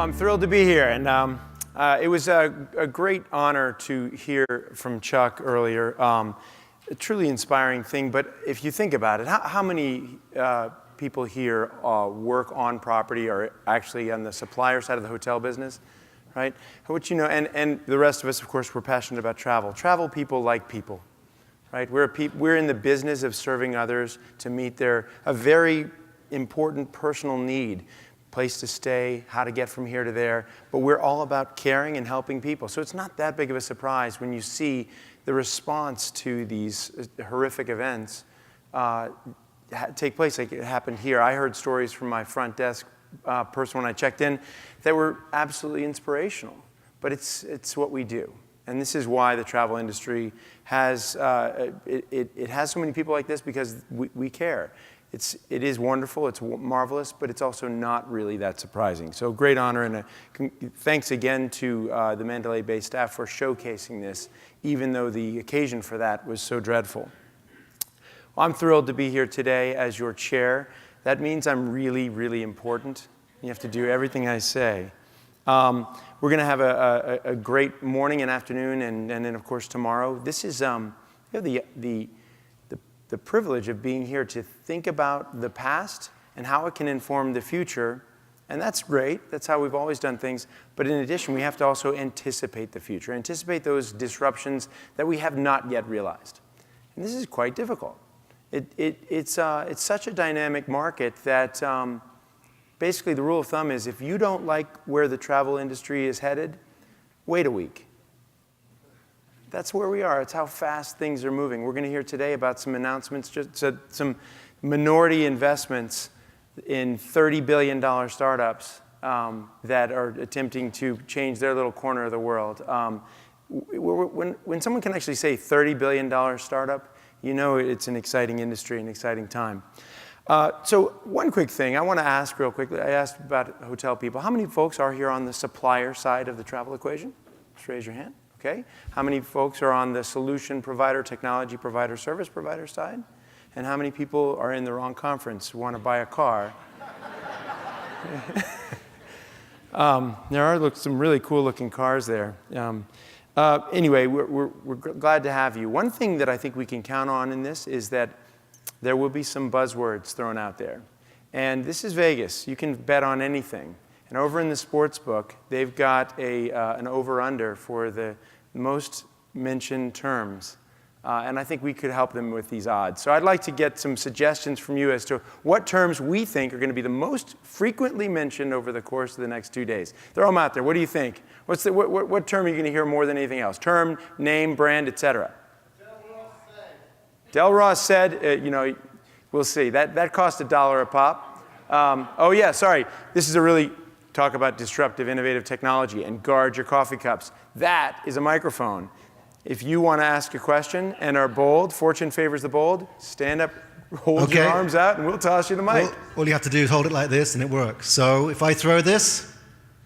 Well, I'm thrilled to be here, and it was a great honor to hear from Chuck earlier. A truly inspiring thing, but if you think about it, how many people here work on property or actually on the supplier side of the hotel business, right? What you know, and the rest of us, of course, we're passionate about travel. Travel people like people, right? We're in the business of serving others to meet a very important personal need. Place to stay, how to get from here to there, but we're all about caring and helping people. So it's not that big of a surprise when you see the response to these horrific events take place like it happened here. I heard stories from my front desk person when I checked in that were absolutely inspirational, but it's what we do. And this is why the travel industry has, it has so many people like this, because we care. It is wonderful, it's marvelous, but it's also not really that surprising. So great honor, and thanks again to the Mandalay-based staff for showcasing this, even though the occasion for that was so dreadful. Well, I'm thrilled to be here today as your chair. That means I'm really, really important. You have to do everything I say. We're going to have a great morning and afternoon, and then, of course, tomorrow. This is the privilege of being here to think about the past and how it can inform the future. And that's great. That's how we've always done things. But in addition, we have to also anticipate the future, anticipate those disruptions that we have not yet realized. And this is quite difficult. It's such a dynamic market that basically the rule of thumb is if you don't like where the travel industry is headed, wait a week. That's where we are. It's how fast things are moving. We're going to hear today about some announcements, just some minority investments in $30 billion startups that are attempting to change their little corner of the world. When someone can actually say $30 billion startup, you know it's an exciting industry, an exciting time. So one quick thing I want to ask real quickly. I asked about hotel people. How many folks are here on the supplier side of the travel equation? Just raise your hand. Okay. How many folks are on the solution provider, technology provider, service provider side? And how many people are in the wrong conference, want to buy a car? There are some really cool looking cars there. Anyway, we're glad to have you. One thing that I think we can count on in this is that there will be some buzzwords thrown out there. And this is Vegas. You can bet on anything. And over in the sports book, they've got an over-under for the most mentioned terms. And I think we could help them with these odds. So I'd like to get some suggestions from you as to what terms we think are going to be the most frequently mentioned over the course of the next 2 days. Throw them out there. What do you think? What term are you going to hear more than anything else? Term, name, brand, etc. Del Ross said, we'll see. That cost $1 a pop. Oh, yeah, sorry. This is a really... Talk about disruptive, innovative technology and guard your coffee cups. That is a microphone. If you want to ask a question and are bold, fortune favors the bold, stand up, hold your arms out, and we'll toss you the mic. Well, all you have to do is hold it like this, and it works. So if I throw this,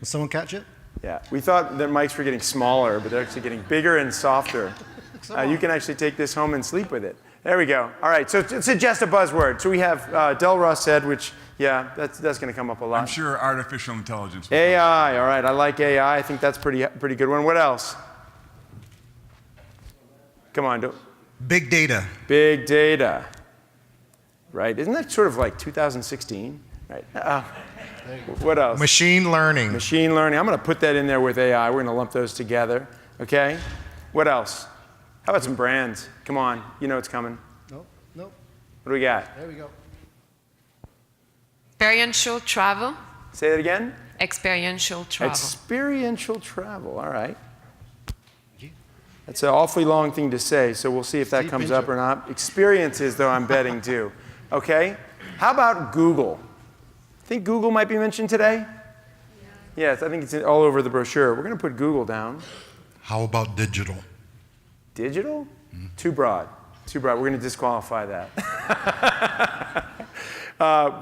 will someone catch it? Yeah, we thought that mics were getting smaller, but they're actually getting bigger and softer. You can actually take this home and sleep with it. There we go. All right, so suggest a buzzword. So we have Del Ross said, which, yeah, that's going to come up a lot. I'm sure artificial intelligence. AI, all right, I like AI. I think that's pretty good one. What else? Come on. Big data. Big data. Right, isn't that sort of like 2016? Right. What else? Machine learning. Machine learning. I'm going to put that in there with AI. We're going to lump those together. Okay? What else? How about some brands? Come on. You know it's coming. Nope. What do we got? There we go. Experiential travel. Say that again? Experiential travel. Experiential travel. All right. That's an awfully long thing to say, so we'll see if that comes up or not. Experiences, though, I'm betting, too. Okay? How about Google? Think Google might be mentioned today? Yes, I think it's all over the brochure. We're going to put Google down. How about digital? Digital? Too broad. We're going to disqualify that.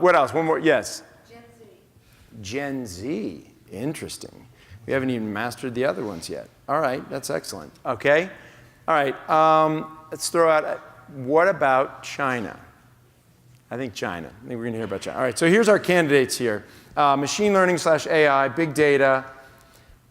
What else? One more. Yes? Gen Z. Interesting. We haven't even mastered the other ones yet. All right, that's excellent. Okay. All right, let's throw out, what about China? I think China. I think we're going to hear about China. All right, so here's our candidates here. Machine learning / AI, big data,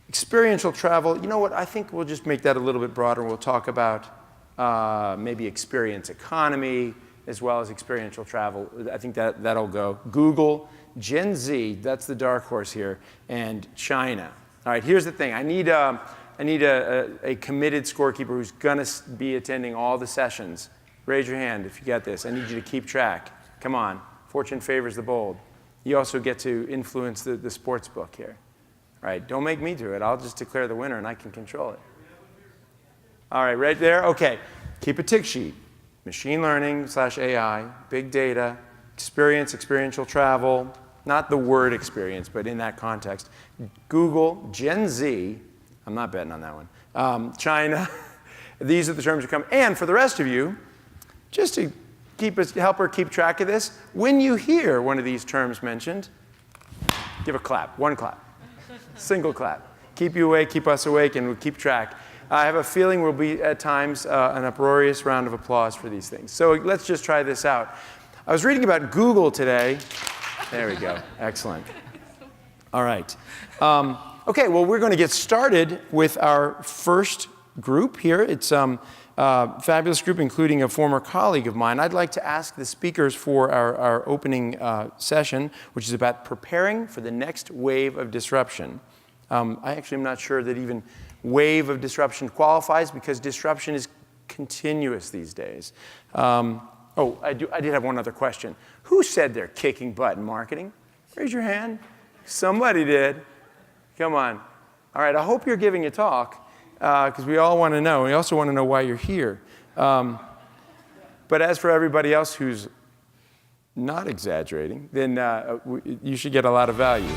experiential travel. You know what? I think we'll just make that a little bit broader. We'll talk about maybe experience economy as well as experiential travel. I think that'll go. Google, Gen Z, that's the dark horse here, and China. All right, here's the thing. I need a committed scorekeeper who's going to be attending all the sessions. Raise your hand if you get this. I need you to keep track. Come on. Fortune favors the bold. You also get to influence the sports book here. All right, don't make me do it. I'll just declare the winner, and I can control it. All right, right there? OK. Keep a tick sheet. Machine learning / AI, big data, experiential travel, not the word experience, but in that context. Google, Gen Z, I'm not betting on that one, China, these are the terms that come. And for the rest of you, just to help her keep track of this, when you hear one of these terms mentioned, give a clap, one clap, single clap. Keep you awake, keep us awake, and we'll keep track. I have a feeling we'll be, at times, an uproarious round of applause for these things. So let's just try this out. I was reading about Google today. There we go. Excellent. All right. OK, well, we're going to get started with our first group here. It's a fabulous group, including a former colleague of mine. I'd like to ask the speakers for our opening session, which is about preparing for the next wave of disruption. I actually am not sure that even wave of disruption qualifies, because disruption is continuous these days. Oh, I did have one other question. Who said they're kicking butt in marketing? Raise your hand. Somebody did. Come on. All right, I hope you're giving a talk, because we all want to know. We also want to know why you're here. But as for everybody else who's not exaggerating, then you should get a lot of value.